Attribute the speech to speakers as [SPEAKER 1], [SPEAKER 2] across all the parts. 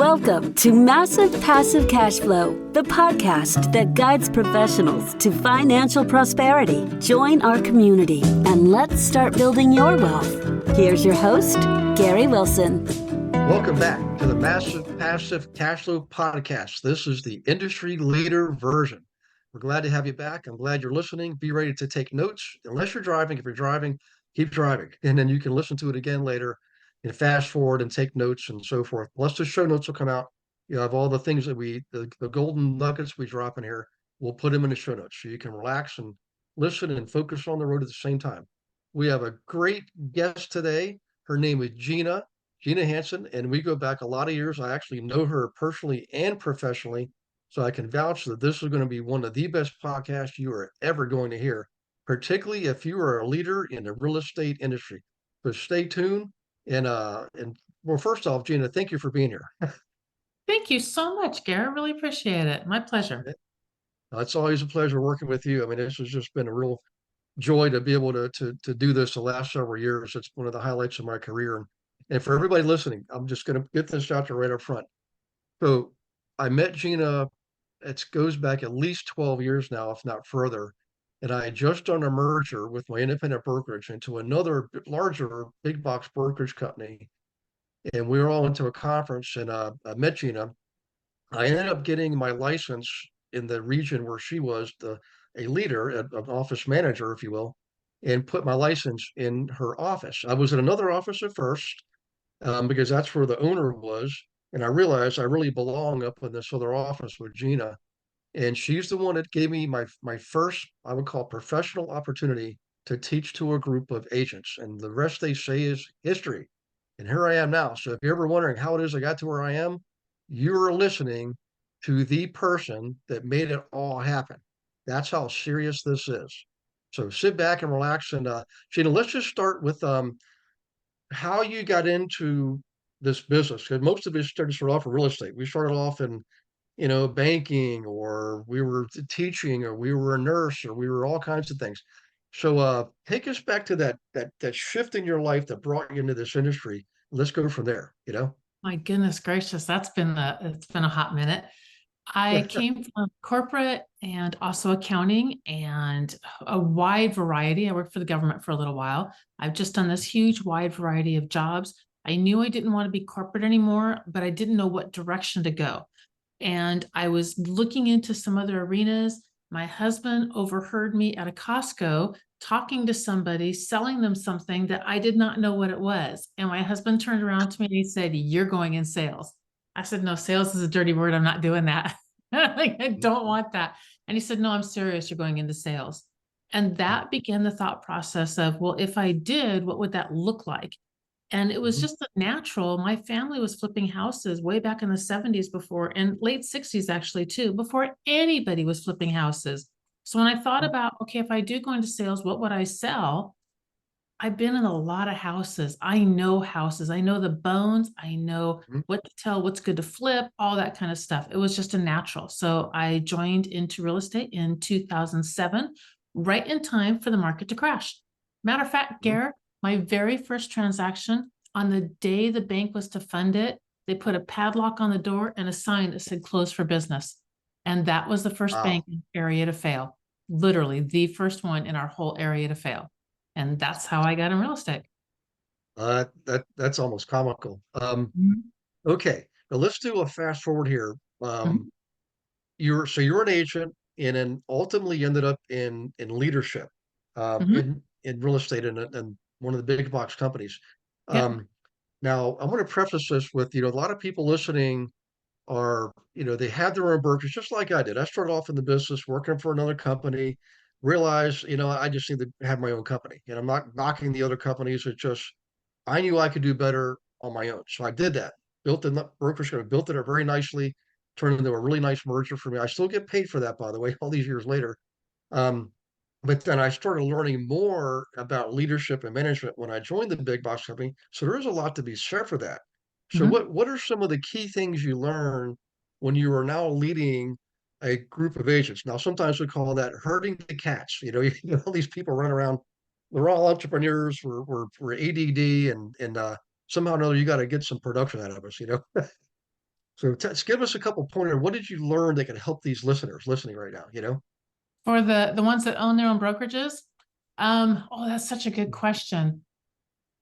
[SPEAKER 1] Welcome to Massive Passive Cash Flow, the podcast that guides professionals to financial prosperity. Join our community and let's start building your wealth. Here's your host, Gary Wilson.
[SPEAKER 2] Welcome back to the Massive Passive Cash Flow podcast. This is the industry leader version. We're glad to have you back. I'm glad you're listening. Be ready to take notes. Unless you're driving, if you're driving, keep driving. And then you can listen to it again later and fast forward and take notes and so forth. Plus the show notes will come out. You have all the things that the golden nuggets we drop in here, we'll put them in the show notes so you can relax and listen and focus on the road at the same time. We have a great guest today. Her name is Gina Hanson, and we go back a lot of years. I actually know her personally and professionally, so I can vouch that this is going to be one of the best podcasts you are ever going to hear, particularly if you are a leader in the real estate industry. So stay tuned. And well, first off, Gina, thank you for being here.
[SPEAKER 3] Thank you so much, Gary. I really appreciate it. My pleasure.
[SPEAKER 2] It's always a pleasure working with you. I mean, this has just been a real joy to be able to do this the last several years. It's one of the highlights of my career. And for everybody listening, I'm just going to get this out there right up front. So I met Gina, it goes back at least 12 years now, if not further. And I had just done a merger with my independent brokerage into another larger big box brokerage company. And we all went to a conference and I met Gina. I ended up getting my license in the region where she was a leader, an office manager, if you will, and put my license in her office. I was in another office at first because that's where the owner was. And I realized I really belong up in this other office with Gina. And she's the one that gave me my first, I would call professional opportunity to teach to a group of agents. And the rest they say is history. And here I am now. So if you're ever wondering how it is I got to where I am, you're listening to the person that made it all happen. That's how serious this is. So sit back and relax. And Gina, let's just start with how you got into this business. Because most of us started off in real estate. We started off in banking, or we were teaching, or we were a nurse, or we were all kinds of things. So take us back to that shift in your life that brought you into this industry. Let's go from there.
[SPEAKER 3] My goodness gracious, it's been a hot minute. I came from corporate and also accounting and a wide variety. I worked for the government for a little while. I've just done this huge wide variety of jobs. I knew I didn't want to be corporate anymore, but I didn't know what direction to go. And I was looking into some other arenas. My husband overheard me at a Costco talking to somebody, selling them something that I did not know what it was. And my husband turned around to me and he said, "You're going in sales." I said, "No, sales is a dirty word. I'm not doing that." I don't want that. And he said, "No, I'm serious. You're going into sales." And that began the thought process of, well, if I did, what would that look like? And it was just a natural. My family was flipping houses way back in the 70s before, and late 60s actually too, before anybody was flipping houses. So when I thought about, okay, if I do go into sales, what would I sell? I've been in a lot of houses. I know houses. I know the bones. I know what to tell, what's good to flip, all that kind of stuff. It was just a natural. So I joined into real estate in 2007, right in time for the market to crash. Matter of fact, Garrett, my very first transaction, on the day the bank was to fund it, they put a padlock on the door and a sign that said closed for business. And that was the first bank in the area to fail. Literally the first one in our whole area to fail. And that's how I got in real estate.
[SPEAKER 2] That's almost comical. Okay, now let's do a fast forward here. You're an agent and then ultimately ended up in leadership in real estate and one of the big box companies. Now I want to preface this with, a lot of people listening are, they have their own brokers, just like I did. I started off in the business working for another company, realized, I just need to have my own company. And I'm not knocking the other companies. It's just, I knew I could do better on my own. So I did that, built the brokerage, built it up very nicely, turned into a really nice merger for me. I still get paid for that, by the way, all these years later. But then I started learning more about leadership and management when I joined the big box company. So there is a lot to be said for that. So what are some of the key things you learn when you are now leading a group of agents? Now, sometimes we call that herding the cats. All these people run around. We're all entrepreneurs. We're ADD, and somehow or another you got to get some production out of us. So give us a couple pointers. What did you learn that could help these listeners listening right now?
[SPEAKER 3] For the ones that own their own brokerages? Oh, that's such a good question.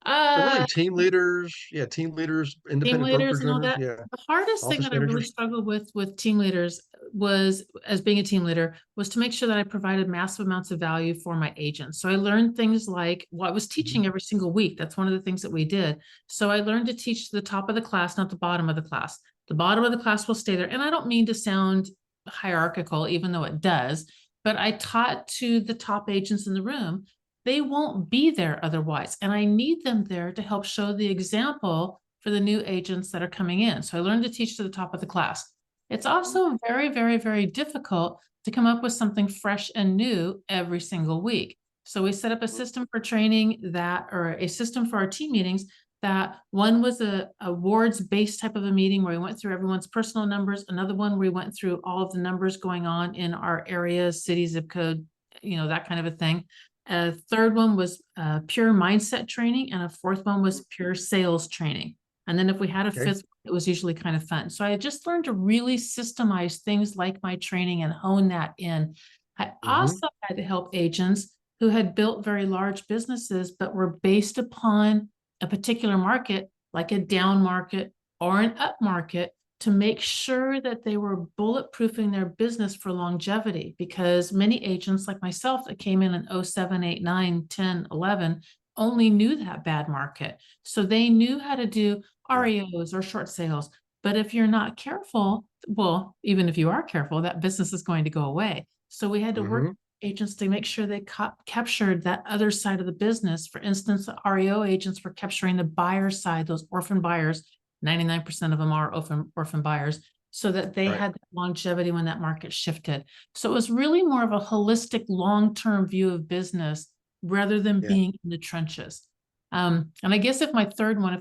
[SPEAKER 2] Or really
[SPEAKER 3] Uh,
[SPEAKER 2] team leaders,
[SPEAKER 3] Team
[SPEAKER 2] independent
[SPEAKER 3] leaders
[SPEAKER 2] brokerage
[SPEAKER 3] and all
[SPEAKER 2] owners,
[SPEAKER 3] that. The hardest thing
[SPEAKER 2] office
[SPEAKER 3] that I really
[SPEAKER 2] managers.
[SPEAKER 3] struggled with team leaders was, as being a team leader, was to make sure that I provided massive amounts of value for my agents. So I learned things like, well, I was
[SPEAKER 2] Mhm.
[SPEAKER 3] teaching every single week. That's one of the things that we did. So I learned to teach the top of the class, not the bottom of the class. The bottom of the class will stay there. And I don't mean to sound hierarchical, even though it does, but I taught to the top agents in the room. They won't be there otherwise. And I need them there to help show the example for the new agents that are coming in. So I learned to teach to the top of the class. It's also very, very, very difficult to come up with something fresh and new every single week. So we set up a system for training that, or a system for our team meetings, that one was a awards based type of a meeting where we went through everyone's personal numbers. Another one where we went through all of the numbers going on in our areas, city, zip code, that kind of a thing. A third one was pure mindset training, and a fourth one was pure sales training. And then if we had a
[SPEAKER 2] Okay.
[SPEAKER 3] fifth, it was usually kind of fun. So I just learned to really systemize things like my training and hone that in. I
[SPEAKER 2] Hmm.
[SPEAKER 3] also had to help agents who had built very large businesses, but were based upon a particular market, like a down market or an up market, to make sure that they were bulletproofing their business for longevity. Because many agents like myself that came in 07, 8, 9, 10, 11 only knew that bad market. So they knew how to do
[SPEAKER 2] Yeah.
[SPEAKER 3] REOs or short sales. But if you're not careful, well, even if you are careful, that business is going to go away. So we had to work
[SPEAKER 2] Hmm.
[SPEAKER 3] with agents to make sure they captured that other side of the business. For instance, the REO agents were capturing the buyer side, those orphan buyers. 99% of them are orphan buyers, so that they
[SPEAKER 2] Right.
[SPEAKER 3] had longevity when that market shifted. So it was really more of a holistic, long-term view of business rather than
[SPEAKER 2] Yeah.
[SPEAKER 3] being in the trenches. And I guess if I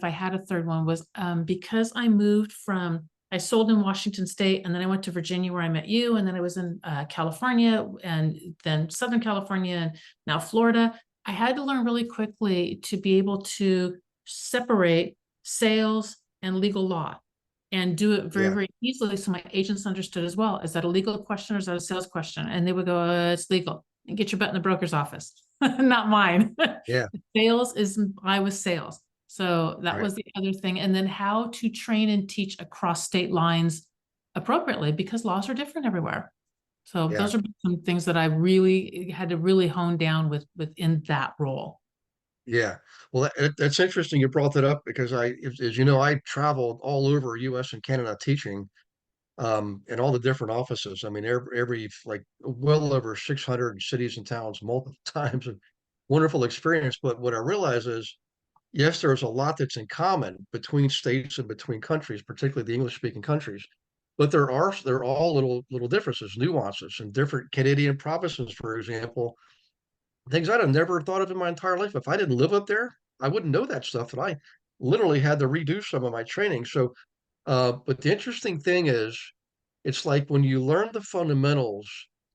[SPEAKER 3] had a third one, was because I sold in Washington State, and then I went to Virginia where I met you, and then I was in California, and then Southern California, and now Florida. I had to learn really quickly to be able to separate sales and legal law and do it very,
[SPEAKER 2] Yeah.
[SPEAKER 3] very easily. So my agents understood as well. Is that a legal question or is that a sales question? And they would go, it's legal. And get your butt in the broker's office, not mine.
[SPEAKER 2] Yeah.
[SPEAKER 3] Sales is I was sales. So that
[SPEAKER 2] Right.
[SPEAKER 3] was the other thing. And then how to train and teach across state lines appropriately, because laws are different everywhere. So
[SPEAKER 2] Yeah.
[SPEAKER 3] those are some things that I really had to really hone down within that role.
[SPEAKER 2] Yeah. Well, that's interesting you brought that up because as you know, I traveled all over US and Canada teaching in all the different offices. I mean, every like well over 600 cities and towns multiple times. And wonderful experience. But what I realize is, yes, there's a lot that's in common between states and between countries, particularly the English speaking countries. But there are all little differences, nuances, and different Canadian provinces, for example, things I'd have never thought of in my entire life. If I didn't live up there, I wouldn't know that stuff. And I literally had to redo some of my training. So, but the interesting thing is, it's like when you learn the fundamentals,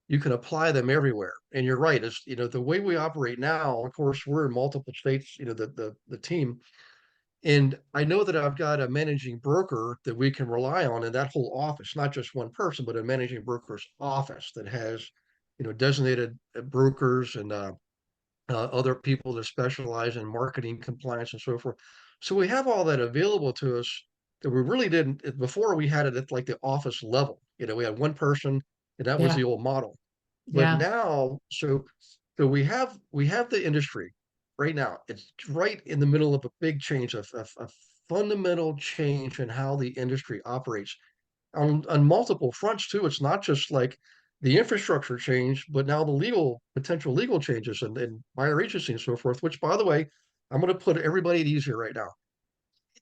[SPEAKER 2] you can apply them everywhere. And you're right. It's, the way we operate now, of course, we're in multiple states, the team. And I know that I've got a managing broker that we can rely on in that whole office, not just one person, but a managing broker's office that has, designated brokers and other people that specialize in marketing compliance and so forth. So we have all that available to us that we really didn't before. We had it at like the office level. We had one person, and that was
[SPEAKER 3] Yeah.
[SPEAKER 2] the old model. But
[SPEAKER 3] Yeah.
[SPEAKER 2] now, so we have the industry right now. It's right in the middle of a big change, a fundamental change in how the industry operates on multiple fronts too. It's not just like the infrastructure change, but now the potential legal changes and buyer agency and so forth. Which, by the way, I'm going to put everybody at ease here right now.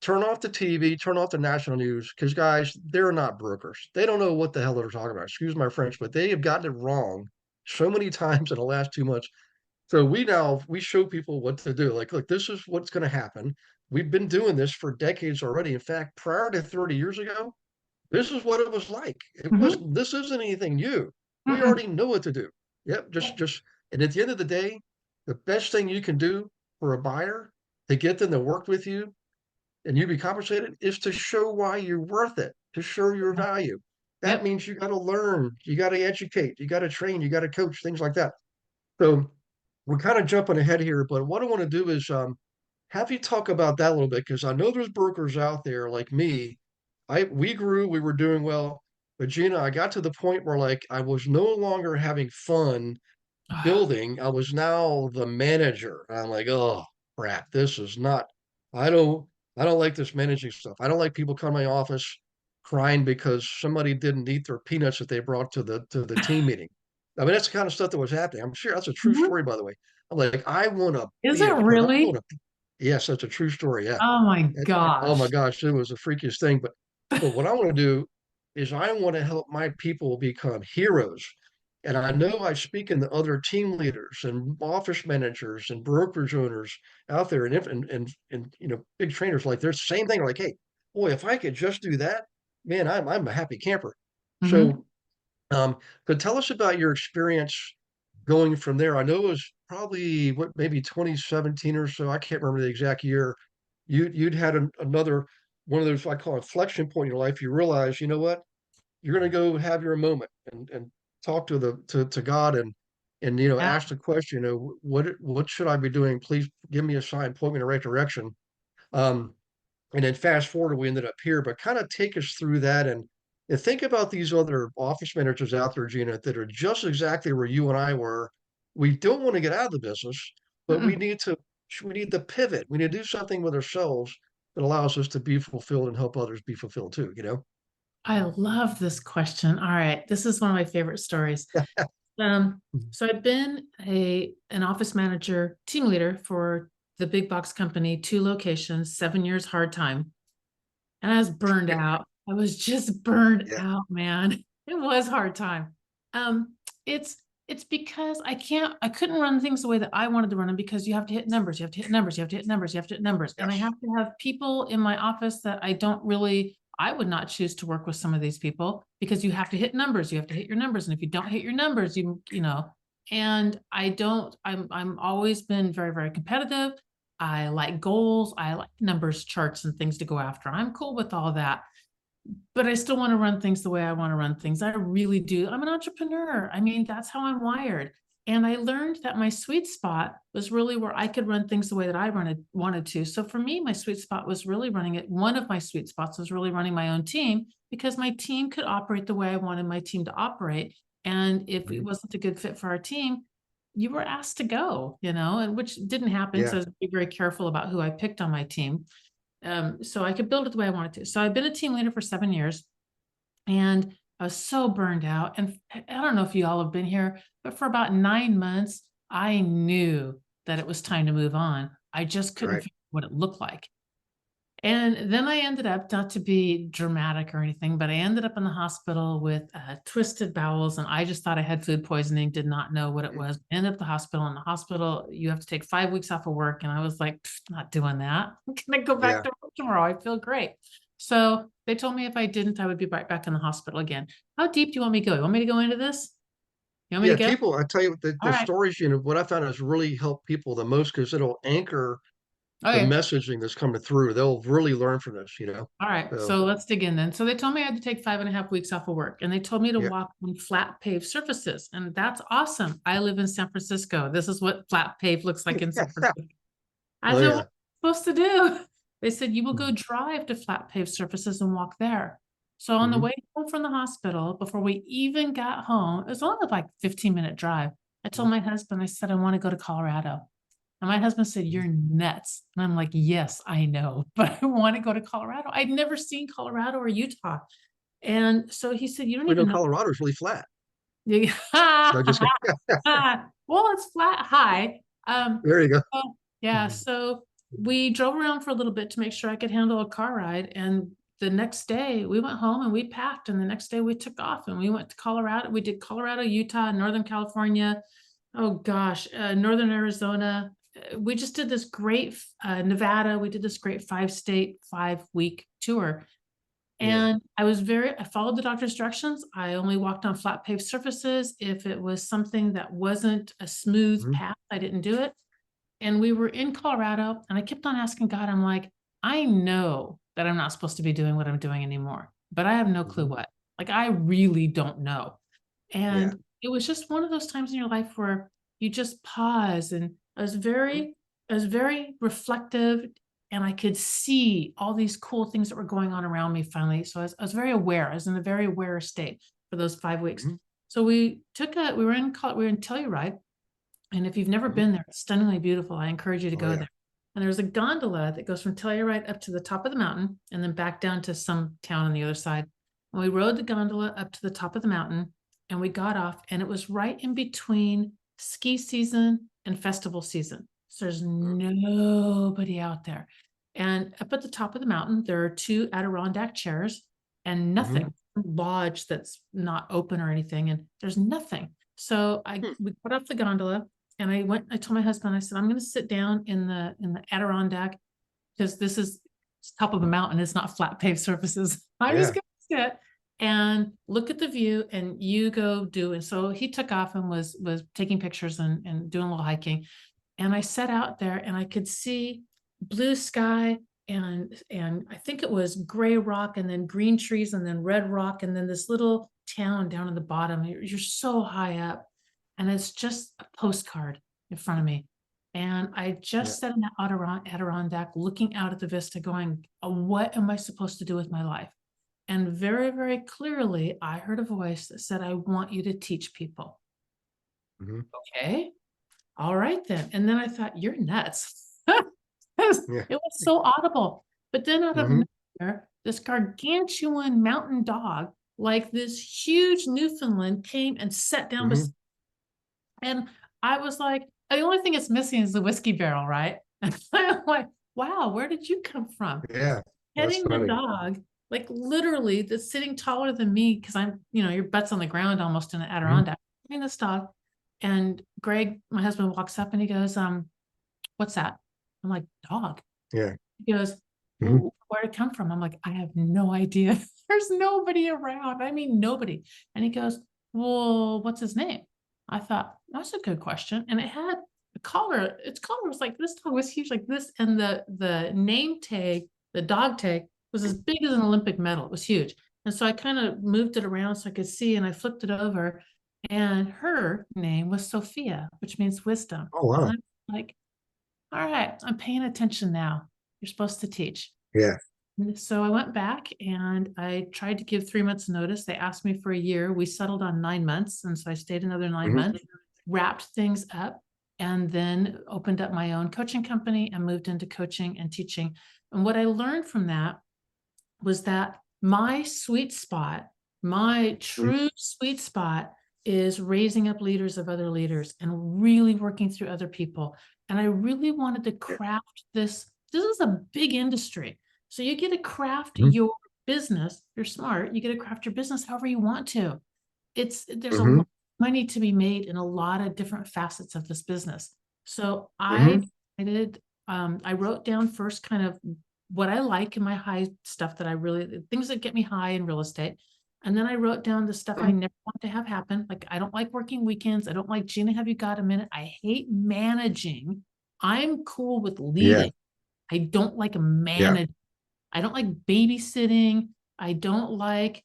[SPEAKER 2] Turn off the TV, turn off the national news, because guys, they're not brokers. They don't know what the hell they're talking about. Excuse my French, but they have gotten it wrong so many times in the last 2 months. So we show people what to do. Like, look, this is what's going to happen. We've been doing this for decades already. In fact, prior to 30 years ago, this is what it was like.
[SPEAKER 3] Mhm.
[SPEAKER 2] This isn't anything new. We
[SPEAKER 3] Mm-mm.
[SPEAKER 2] already know what to do. Yep, and at the end of the day, the best thing you can do for a buyer to get them to work with you and you be compensated is to show why you're worth it. to show your value. That
[SPEAKER 3] Yep.
[SPEAKER 2] means you got to learn, you got to educate, you got to train, you got to coach, things like that. So we're kind of jumping ahead here, but what I want to do is have you talk about that a little bit because I know there's brokers out there like me. We grew, we were doing well, but Gina, I got to the point where like I was no longer having fun building. I was now the manager. I'm like, oh crap, this is not. I don't. I don't like this managing stuff. I don't like people come to my office crying because somebody didn't eat their peanuts that they brought to the team meeting. I mean, that's the kind of stuff that was happening. I'm sure that's a true
[SPEAKER 3] Mhm.
[SPEAKER 2] story, by the way. I'm like, I want to
[SPEAKER 3] Is
[SPEAKER 2] be
[SPEAKER 3] it
[SPEAKER 2] a part. I want
[SPEAKER 3] really?
[SPEAKER 2] to. Yes, that's a true story. Yeah.
[SPEAKER 3] Oh my
[SPEAKER 2] Oh my
[SPEAKER 3] gosh.
[SPEAKER 2] gosh, it was the freakiest thing. But what I want to do is I want to help my people become heroes. And I know I speak in the other team leaders and office managers and brokerage owners out there and you know big trainers like they're the same thing. Like, hey, boy, if I could just do that, man, I'm a happy camper.
[SPEAKER 3] Mhm.
[SPEAKER 2] So but tell us about your experience going from there. I know it was probably what maybe 2017 or so. I can't remember the exact year. You'd had another one of those I call inflection point in your life. You realize, you know what, you're going to go have your moment and talk to to God and you know
[SPEAKER 3] Yeah.
[SPEAKER 2] ask the question, you know, what should I be doing? Please give me a sign, point me in the right direction. Um, and then fast forward, we ended up here, but kind of take us through that and think about these other office managers out there, Gina, that are just exactly where you and I were. We don't want to get out of the business, but
[SPEAKER 3] Mm-mm.
[SPEAKER 2] we need to pivot. We need to do something with ourselves that allows us to be fulfilled and help others be fulfilled too, you know?
[SPEAKER 3] I love this question. All right. This is one of my favorite stories. Um,
[SPEAKER 2] Mhm.
[SPEAKER 3] so I've been an office manager, team leader for the big box company, 2 locations, 7 years hard time. And I was burned out. I was just burned
[SPEAKER 2] Yeah,
[SPEAKER 3] out, man. It was hard time. Um, it's it's because I couldn't run things the way that I wanted to run them because you have to hit numbers, you have to hit numbers, you have to hit numbers, you have to hit numbers. And I
[SPEAKER 2] yes,
[SPEAKER 3] have to have people in my office that I don't really, I would not choose to work with some of these people because you have to hit numbers, you have to hit your numbers. And if you don't hit your numbers, you know, and I don't, I'm always been very, very competitive. I like goals. I like numbers, charts, and things to go after. I'm cool with all that, but I still want to run things the way I want to run things. I really do. I'm an entrepreneur. I mean, that's how I'm wired. And I learned that my sweet spot was really where I could run things the way that wanted to. So for me, my sweet spot was really running it. One of my sweet spots was really running my own team because my team could operate the way I wanted my team to operate. And if it
[SPEAKER 2] mhm,
[SPEAKER 3] wasn't a good fit for our team, you were asked to go, you know, and which didn't happen.
[SPEAKER 2] yeah,
[SPEAKER 3] So I was very careful about who I picked on my team. So I could build it the way I wanted to. So I've been a team leader for 7 years and I was so burned out. And I don't know if you all have been here, but for about 9 months, I knew that it was time to move on. I just couldn't
[SPEAKER 2] right,
[SPEAKER 3] figure out what it looked like. And then I ended up, not to be dramatic or anything, but I ended up in the hospital with twisted bowels. And I just thought I had food poisoning, did not know what it
[SPEAKER 2] mhm,
[SPEAKER 3] was. Ended up at the hospital. In the hospital, you have to take 5 weeks off of work. And I was like, not doing that. I'm going to go back
[SPEAKER 2] yeah,
[SPEAKER 3] to work tomorrow. I feel great. So they told me if I didn't, I would be right back in the hospital again. How deep do you want me to go? You want me to go into this? You want me
[SPEAKER 2] yeah.
[SPEAKER 3] to go?
[SPEAKER 2] People, I tell you,
[SPEAKER 3] All
[SPEAKER 2] the
[SPEAKER 3] right.
[SPEAKER 2] stories, you know, what I found has really helped people the most because it'll anchor the
[SPEAKER 3] Okay.
[SPEAKER 2] messaging that's coming through. They'll really learn from this, you know.
[SPEAKER 3] All right,
[SPEAKER 2] So
[SPEAKER 3] so let's dig in then. So they told me I had to take 5.5 weeks off of work and they told me to
[SPEAKER 2] yeah,
[SPEAKER 3] walk on flat paved surfaces. And that's awesome. I live in San Francisco. This is what flat paved looks like in San Francisco. I
[SPEAKER 2] oh
[SPEAKER 3] said,
[SPEAKER 2] yeah,
[SPEAKER 3] what am I supposed to do? They said, you will go
[SPEAKER 2] mhm,
[SPEAKER 3] drive to flat paved surfaces and walk there. So on the
[SPEAKER 2] mhm,
[SPEAKER 3] way home from the hospital, before we even got home, it was only like 15-minute drive. I told
[SPEAKER 2] mhm,
[SPEAKER 3] my husband, I said, I want to go to Colorado. And my husband said,
[SPEAKER 2] mhm.
[SPEAKER 3] you're nuts. And I'm like, yes, I know, but I want to go to Colorado. I'd never seen Colorado or Utah. And so he said, you don't
[SPEAKER 2] We know
[SPEAKER 3] even know.
[SPEAKER 2] Colorado's really flat.
[SPEAKER 3] You-
[SPEAKER 2] No, just
[SPEAKER 3] well, it's flat high.
[SPEAKER 2] there you go.
[SPEAKER 3] So, yeah,
[SPEAKER 2] Mhm,
[SPEAKER 3] so we drove around for a little bit to make sure I could handle a car ride. And the next day we went home and we packed. And the next day we took off and we went to Colorado. We did Colorado, Utah, Northern California. Oh gosh, Northern Arizona. We just did this great Nevada. We did this great 5-state, 5-week tour.
[SPEAKER 2] yeah,
[SPEAKER 3] And I followed the doctor's instructions. I only walked on flat paved surfaces. If it was something that wasn't a smooth
[SPEAKER 2] mhm,
[SPEAKER 3] path, I didn't do it. And we were in Colorado and I kept on asking God, I'm like, I know that I'm not supposed to be doing what I'm doing anymore. but I have no clue what. Like, I really don't know.
[SPEAKER 2] Yeah.
[SPEAKER 3] And it was just one of those times in your life where you just pause, and I was very reflective, and I could see all these cool things that were going on around me finally. So I was very aware. I was in a very aware state for those 5 weeks. So we were in Telluride. And if you've never been there, it's stunningly beautiful. I encourage you to
[SPEAKER 2] Oh,
[SPEAKER 3] go
[SPEAKER 2] yeah.
[SPEAKER 3] there. And there's a gondola that goes from Telluride up to the top of the mountain and then back down to some town on the other side. And we rode the gondola up to the top of the mountain and we got off, and it was right in between ski season and festival season. So there's nobody out there. And up at the top of the mountain, there are 2 Adirondack chairs and nothing, lodge that's not open or anything. And there's nothing. So we got off the gondola. And I told my husband, I said, I'm going to sit down in the Adirondack, because this is top of a mountain. It's not flat paved surfaces. I'm just going to sit and look at the view, and you go do. And so he took off and was taking pictures and doing a little hiking. And I sat out there and I could see blue sky, and I think it was gray rock, and then green trees, and then red rock, and then this little town down at the bottom. You're so high up. And it's just a postcard in front of me. And I just sat in that Adirondack looking out at the vista going, what am I supposed to do with my life? And very, very clearly, I heard a voice that said, I want you to teach people. Okay, all right then. And then I thought, you're nuts. It was so audible. But then out of nowhere, this gargantuan mountain dog, like this huge Newfoundland, came and sat down beside. And I was like, the only thing it's missing is the whiskey barrel, right? And I'm like, wow, where did you come from?
[SPEAKER 2] Yeah.
[SPEAKER 3] Petting the dog, like literally that's sitting taller than me, because I'm, your butt's on the ground almost in the Adirondack. Petting this dog. And Greg, my husband, walks up and he goes, what's that? I'm like, dog.
[SPEAKER 2] Yeah.
[SPEAKER 3] He goes, where'd it come from? I'm like, I have no idea. There's nobody around. I mean, nobody. And he goes, well, what's his name? I thought, that's a good question. And it had a collar. Its collar was like, this dog was huge like this. And the name tag, the dog tag, was as big as an Olympic medal. It was huge. And so I kind of moved it around so I could see, and I flipped it over. And her name was Sophia, which means wisdom.
[SPEAKER 2] Oh, wow.
[SPEAKER 3] And I'm like, all right, I'm paying attention now. You're supposed to teach.
[SPEAKER 2] Yeah.
[SPEAKER 3] So I went back and I tried to give 3 months notice. They asked me for a year. We settled on 9 months. And so I stayed another 9 months, wrapped things up, and then opened up my own coaching company and moved into coaching and teaching. And what I learned from that was that my sweet spot, my true sweet spot, is raising up leaders of other leaders and really working through other people. And I really wanted to craft this. This is a big industry. So you get to craft your business. You're smart. You get to craft your business however you want to. There's a lot of money to be made in a lot of different facets of this business. So I decided, I wrote down first kind of what I like in my high stuff, things that get me high in real estate. And then I wrote down the stuff I never want to have happen. Like, I don't like working weekends. I don't like, Gina, have you got a minute? I hate managing. I'm cool with leading. I don't like managing. I don't like babysitting. I don't like,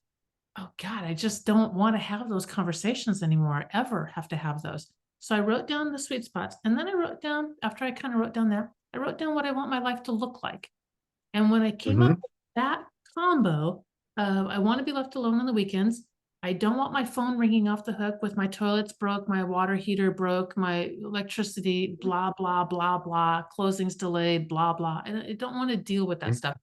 [SPEAKER 3] oh God, I just don't want to have those conversations anymore, ever have to have those. So I wrote down the sweet spots. And then I wrote down, after I kind of wrote down that, I wrote down what I want my life to look like. And when I came up with that combo of, I want to be left alone on the weekends. I don't want my phone ringing off the hook with my toilets broke, my water heater broke, my electricity, blah, blah, blah, blah, closings delayed, blah, blah. And I don't want to deal with that stuff.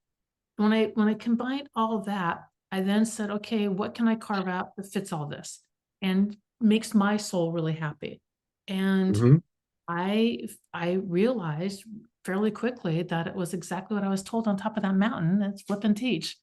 [SPEAKER 3] When I combined all of that, I then said, okay, what can I carve out that fits all this and makes my soul really happy? And I realized fairly quickly that it was exactly what I was told on top of that mountain. It's flip and teach.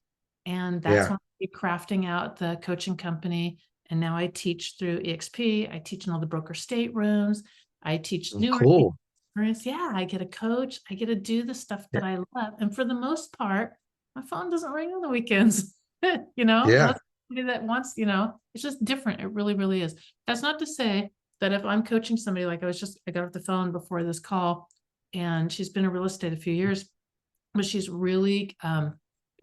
[SPEAKER 3] And that's when I started crafting out the coaching company. And now I teach through EXP. I teach in all the broker staterooms. I teach new experience. Yeah, I get a coach. I get to do the stuff that I love. And for the most part, my phone doesn't ring on the weekends. Unless somebody that wants, it's just different. It really, really is. That's not to say that if I'm coaching somebody, like I got off the phone before this call, and she's been in real estate a few years, but she's really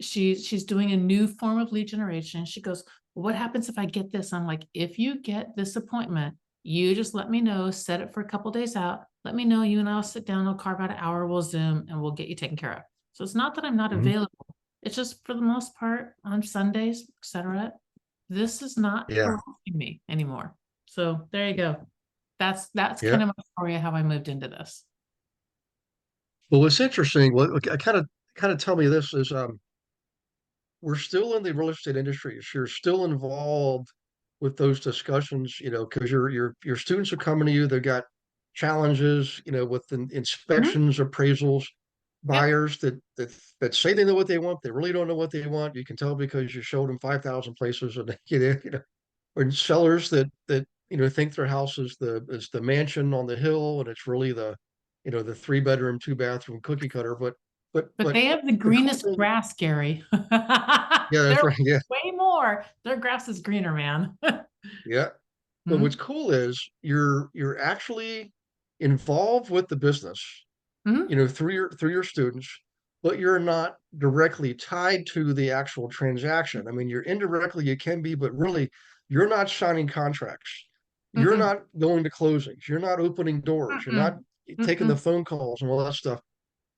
[SPEAKER 3] she's doing a new form of lead generation. She goes, well, what happens if I get this? I'm like, if you get this appointment, you just let me know, set it for a couple days out. Let me know, you and I'll sit down, I'll carve out an hour, we'll Zoom and we'll get you taken care of. So it's not that I'm not
[SPEAKER 2] Mhm.
[SPEAKER 3] available. It's just for the most part on Sundays, etc. This is not
[SPEAKER 2] Yeah.
[SPEAKER 3] harassing me anymore. So there you go. That's
[SPEAKER 2] Yeah.
[SPEAKER 3] kind of my story of how I moved into this.
[SPEAKER 2] Well, what's interesting, what kind of tell me this is, we're still in the real estate industry. So you're still involved with those discussions, because your students are coming to you. They've got challenges, with
[SPEAKER 3] Mhm.
[SPEAKER 2] inspections, appraisals,
[SPEAKER 3] Yep.
[SPEAKER 2] buyers that say they know what they want. They really don't know what they want. You can tell because you showed them 5,000 places, and or sellers that think their house is the mansion on the hill, and it's really the 3 bedroom, 2 bathroom cookie cutter. But but
[SPEAKER 3] But
[SPEAKER 2] but
[SPEAKER 3] they have the
[SPEAKER 2] the cool
[SPEAKER 3] greenest
[SPEAKER 2] thing,
[SPEAKER 3] grass, Gary.
[SPEAKER 2] yeah, that's
[SPEAKER 3] They're
[SPEAKER 2] right. Yeah.
[SPEAKER 3] way more. Their grass is greener, man.
[SPEAKER 2] Yeah. But what's
[SPEAKER 3] Mhm.
[SPEAKER 2] cool is you're actually involved with the business,
[SPEAKER 3] Mhm.
[SPEAKER 2] through your students, but you're not directly tied to the actual transaction. I mean, you're indirectly, you can be, but really you're not signing contracts. You're
[SPEAKER 3] Mm-mm.
[SPEAKER 2] not going to closings. You're not opening doors. You're not
[SPEAKER 3] Mm-mm.
[SPEAKER 2] taking the
[SPEAKER 3] Mm-mm.
[SPEAKER 2] phone calls and all that stuff.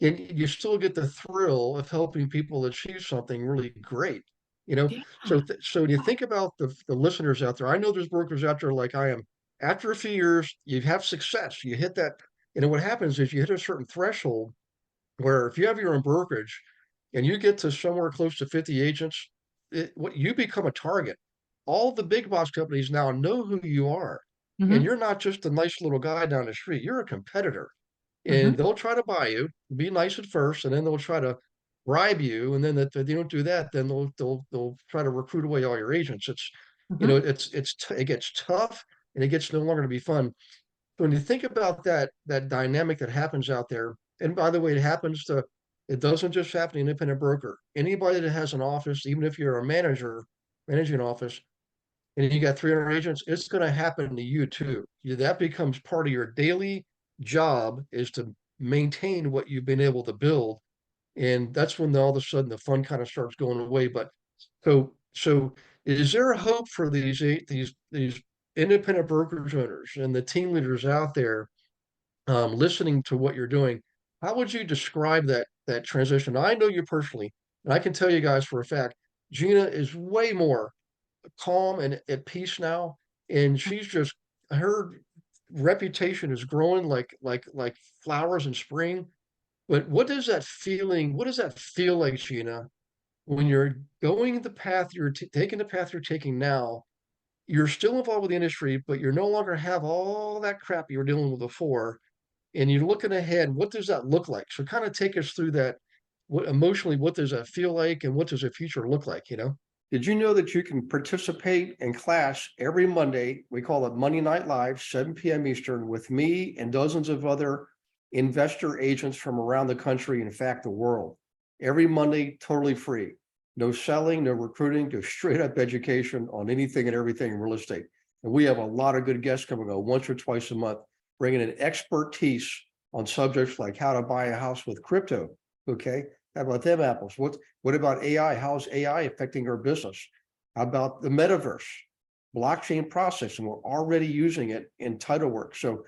[SPEAKER 2] And you still get the thrill of helping people achieve something really great.
[SPEAKER 3] Yeah.
[SPEAKER 2] So when you think about the listeners out there, I know there's brokers out there like I am. After a few years, you have success. You hit that, what happens is you hit a certain threshold where if you have your own brokerage and you get to somewhere close to 50 agents, what you become a target. All the big box companies now know who you are, and
[SPEAKER 3] Mm-hmm.
[SPEAKER 2] you're not just a nice little guy down the street. You're a competitor, and
[SPEAKER 3] Mm-hmm.
[SPEAKER 2] they'll try to buy you. Be nice at first, and then they'll try to bribe you. And then if they don't do that, then they'll try to recruit away all your agents.
[SPEAKER 3] Mm-hmm.
[SPEAKER 2] It gets tough, and it gets no longer to be fun. So when you think about that dynamic that happens out there, and by the way, it doesn't just happen to independent broker. Anybody that has an office, even if you're a manager managing an office, and you got 300 agents, it's going to happen to you too. That becomes part of your daily job, is to maintain what you've been able to build, and that's when all of a sudden the fun kind of starts going away. But so is there a hope for these independent brokerage owners and the team leaders out there, listening to what you're doing? How would you describe that transition? I know you personally, and I can tell you guys for a fact, Gina is way more calm and at peace now, and she's just, her reputation is growing like flowers in spring. But what does that feel like, Gina, when you're going the path you're taking the path you're taking now? You're still involved with the industry, but you're no longer have all that crap you were dealing with before, and you're looking ahead. What does that look like? So kind of take us through that. What emotionally, what does that feel like, and what does the future look like? Did you know that you can participate in class every Monday? We call it Monday Night Live, 7 p.m. Eastern, with me and dozens of other investor agents from around the country, in fact, the world. Every Monday, totally free. No selling, no recruiting, just straight up education on anything and everything in real estate. And we have a lot of good guests coming on once or twice a month, bringing in expertise on subjects like how to buy a house with crypto. Okay. How about them apples? What about AI? How's AI affecting our business? How about the metaverse, blockchain processing? We're already using it in title work. So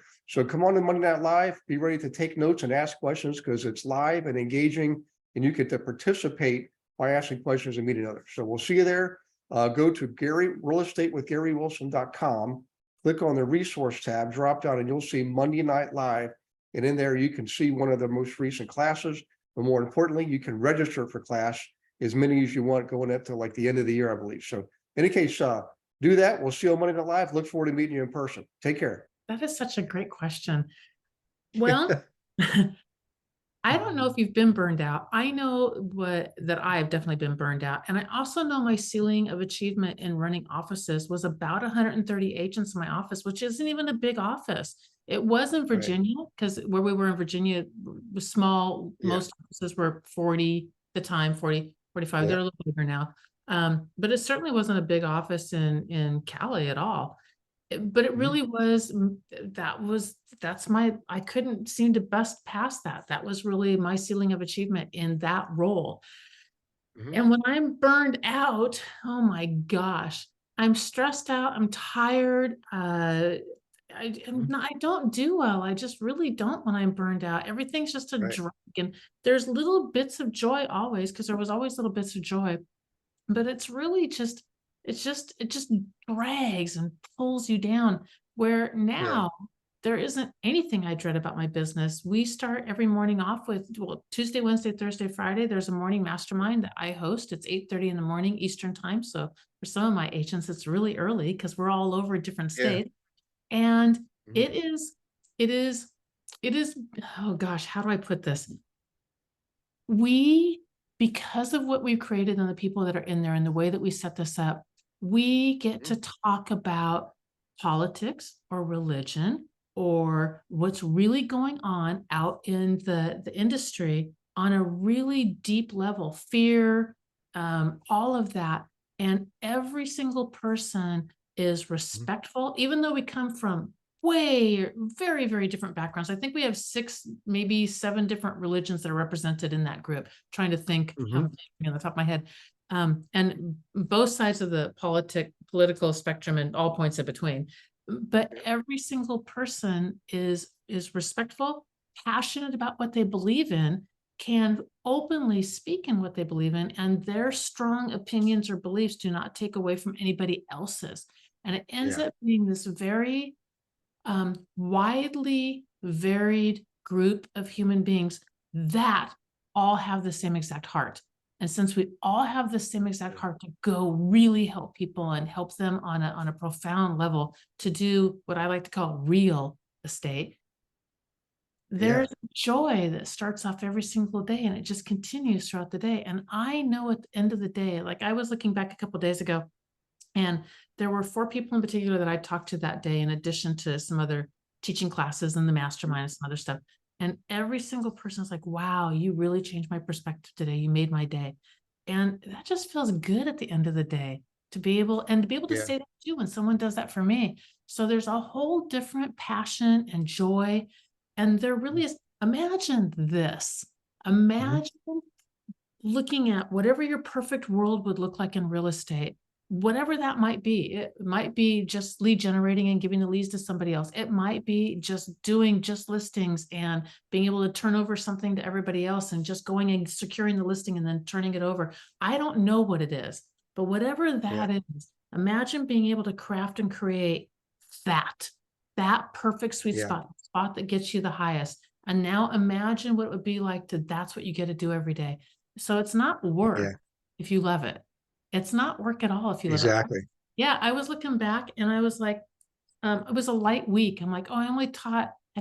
[SPEAKER 2] come on to Monday Night Live. Be ready to take notes and ask questions, because it's live and engaging, and you get to participate by asking questions and meeting others. So we'll see you there. Go to GaryRealEstateWithGaryWilson.com, click on the resource tab, drop down, and you'll see Monday Night Live. And in there, you can see one of the most recent classes. But more importantly, you can register for class as many as you want going up to like the end of the year, I believe. So in any case, do that. We'll see you on Monday Night Live. Look forward to meeting you in person. Take care.
[SPEAKER 3] That is such a great question. Well, I don't know if you've been burned out. I know that I've definitely been burned out. And I also know my ceiling of achievement in running offices was about 130 agents in my office, which isn't even a big office. It was in
[SPEAKER 2] Right.
[SPEAKER 3] Virginia, because where we were in Virginia was small.
[SPEAKER 2] Yeah.
[SPEAKER 3] Most offices were 40 at the time, 40, 45.
[SPEAKER 2] Yeah.
[SPEAKER 3] They're a little bigger now. But it certainly wasn't a big office in Cali at all. But it
[SPEAKER 2] Mhm.
[SPEAKER 3] really was, I couldn't seem to bust past that. That was really my ceiling of achievement in that role.
[SPEAKER 2] Mhm.
[SPEAKER 3] And when I'm burned out, oh my gosh, I'm stressed out, I'm tired.
[SPEAKER 2] Mhm.
[SPEAKER 3] I don't do well. I just really don't when I'm burned out. Everything's just a
[SPEAKER 2] Right.
[SPEAKER 3] drag. And there's little bits of joy always, because there was always little bits of joy. But it's really just, it just drags and pulls you down. Where
[SPEAKER 2] Yeah.
[SPEAKER 3] now there isn't anything I dread about my business. We start every morning off with, well, Tuesday, Wednesday, Thursday, Friday. There's a morning mastermind that I host. It's 8:30 in the morning Eastern time. So for some of my agents, it's really early because we're all over a different
[SPEAKER 2] Yeah.
[SPEAKER 3] state. And
[SPEAKER 2] Mhm.
[SPEAKER 3] it is, it is, it is, oh gosh, how do I put this? We, because of what we've created and the people that are in there and the way that we set this up, we get
[SPEAKER 2] Mhm.
[SPEAKER 3] to talk about politics or religion or what's really going on out in the industry on a really deep level, fear, all of that. And every single person is
[SPEAKER 2] Mhm.
[SPEAKER 3] respectful, even though we come from way very, very different backgrounds. I think we have 6, maybe 7 different religions that are represented in that group. Trying to think, have
[SPEAKER 2] Mhm.
[SPEAKER 3] on the top of my head. And both sides of the political spectrum and all points in between. But
[SPEAKER 2] Yeah.
[SPEAKER 3] every single person is respectful, passionate about what they believe in, can openly speak in what they believe in, and their strong opinions or beliefs do not take away from anybody else's. And it ends
[SPEAKER 2] Yeah.
[SPEAKER 3] up being this very widely varied group of human beings that all have the same exact heart. And since we all have the same exact
[SPEAKER 2] Yeah.
[SPEAKER 3] heart to go really help people and help them on a profound level to do what I like to call real estate,
[SPEAKER 2] Yeah.
[SPEAKER 3] there's joy that starts off every single day and it just continues throughout the day. And I know at the end of the day, like I was looking back a couple of days ago, and there were 4 people in particular that I talked to that day, in addition to some other teaching classes and the
[SPEAKER 2] Mhm.
[SPEAKER 3] mastermind and some other stuff. And every single person is like, wow, you really changed my perspective today. You made my day. And that just feels good at the end of the day to be able to
[SPEAKER 2] Yeah.
[SPEAKER 3] say that too when someone does that for me. So there's a whole different passion and joy. And there
[SPEAKER 2] Mhm.
[SPEAKER 3] really is. Imagine this.
[SPEAKER 2] Mhm.
[SPEAKER 3] Imagine looking at whatever your perfect world would look like in real estate, whatever that might be. It might be just lead generating and giving the leads to somebody else. It might be just doing just listings and being able to turn over something to everybody else and just going and securing the listing and then turning it over. I don't know what it is, but whatever
[SPEAKER 2] Yeah.
[SPEAKER 3] that is, imagine being able to craft and create that, that perfect sweet
[SPEAKER 2] Yeah.
[SPEAKER 3] spot that gets you the highest. And now imagine what it would be like to, that's what you get to do every day. So it's not
[SPEAKER 2] Yeah.
[SPEAKER 3] work if you love it. It's not work at all if you love it.
[SPEAKER 2] Exactly.
[SPEAKER 3] Yeah, I was looking back and I was like, it was a light week. I'm like, oh, I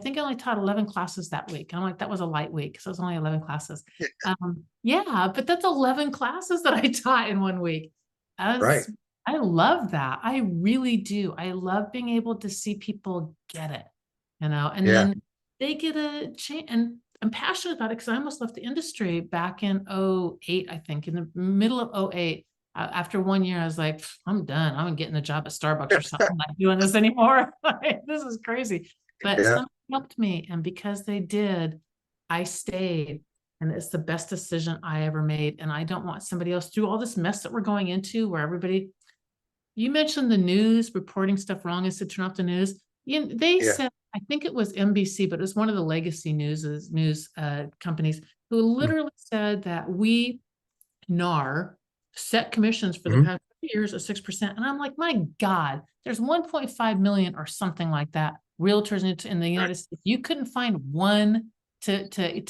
[SPEAKER 3] think I only taught 11 classes that week. I'm like, that was a light week. So it was only 11 classes.
[SPEAKER 2] Yeah.
[SPEAKER 3] Yeah, but that's 11 classes that I taught in one week.
[SPEAKER 2] Right.
[SPEAKER 3] I love that. I really do. I love being able to see people get it, and
[SPEAKER 2] Yeah.
[SPEAKER 3] then they get a change. And I'm passionate about it because I almost left the industry back in '08, I think, in the middle of '08. After 1 year, I was like, I'm done. I'm getting a job at Starbucks or something. I'm not doing this anymore. This is crazy. But
[SPEAKER 2] Yeah.
[SPEAKER 3] some helped me. And because they did, I stayed. And it's the best decision I ever made. And I don't want somebody else through all this mess that we're going into where everybody, you mentioned the news reporting stuff wrong and said turn off the news. They
[SPEAKER 2] Yeah.
[SPEAKER 3] said, I think it was NBC, but it was one of the legacy news companies who
[SPEAKER 2] Mhm.
[SPEAKER 3] literally said that we NAR set commissions for the
[SPEAKER 2] Mhm.
[SPEAKER 3] past 2 years of 6%. And I'm like, my God, there's 1.5 million or something like that realtors in the
[SPEAKER 2] Right.
[SPEAKER 3] United States. You couldn't find one to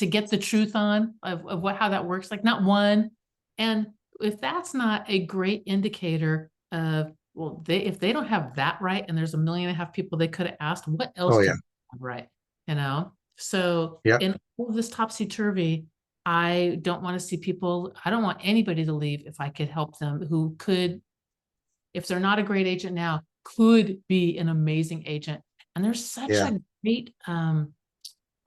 [SPEAKER 3] get the truth on of how that works, like not one. And if that's not a great indicator of, well, if they don't have that right, and there's 1.5 million people they could have asked, what else
[SPEAKER 2] Oh,
[SPEAKER 3] do
[SPEAKER 2] yeah.
[SPEAKER 3] they have right? So
[SPEAKER 2] Yeah.
[SPEAKER 3] in all of this topsy-turvy, I don't want to see people, I don't want anybody to leave if I could help them who could, if they're not a great agent now, could be an amazing agent. And there's such
[SPEAKER 2] Yeah.
[SPEAKER 3] a great